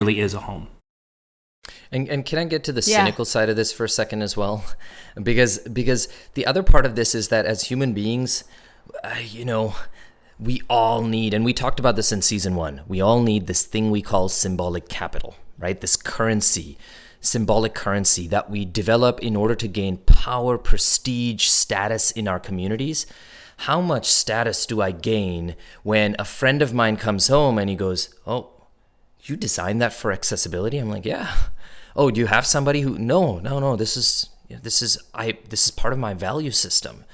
really is a home. And can I get to the cynical side of this for a second as well? Because the other part of this is that as human beings, we all need, and we talked about this in season 1, we all need this thing we call symbolic capital, right? This currency, symbolic currency that we develop in order to gain power, prestige, status in our communities. How much status do I gain when a friend of mine comes home and he goes, "Oh, you designed that for accessibility?" I'm like, "Yeah." "Oh, do you have somebody who?" No. This is part of my value system.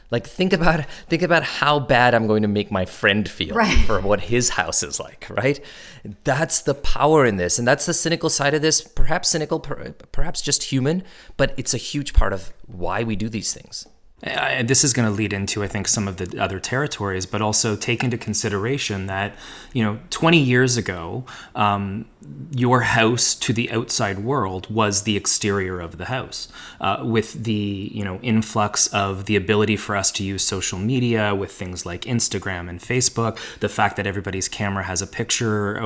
Like, think about how bad I'm going to make my friend feel for what his house is like, right? That's the power in this, and that's the cynical side of this. Perhaps cynical, perhaps just human, but it's a huge part of why we do these things. And this is going to lead into, I think, some of the other territories, but also take into consideration that, 20 years ago, your house to the outside world was the exterior of the house. With the, influx of the ability for us to use social media with things like Instagram and Facebook, the fact that everybody's camera has a camera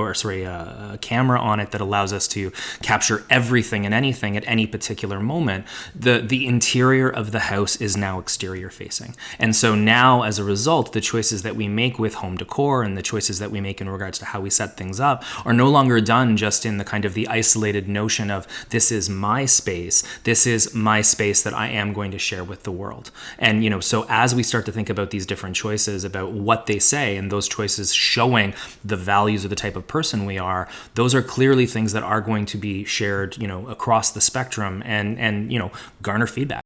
on it that allows us to capture everything and anything at any particular moment, the interior of the house is now exterior facing. And so now, as a result, the choices that we make with home decor and the choices that we make in regards to how we set things up are no longer done just in the kind of the isolated notion of, this is my space that I am going to share with the world. And so as we start to think about these different choices about what they say, and those choices showing the values of the type of person we are, those are clearly things that are going to be shared across the spectrum and garner feedback.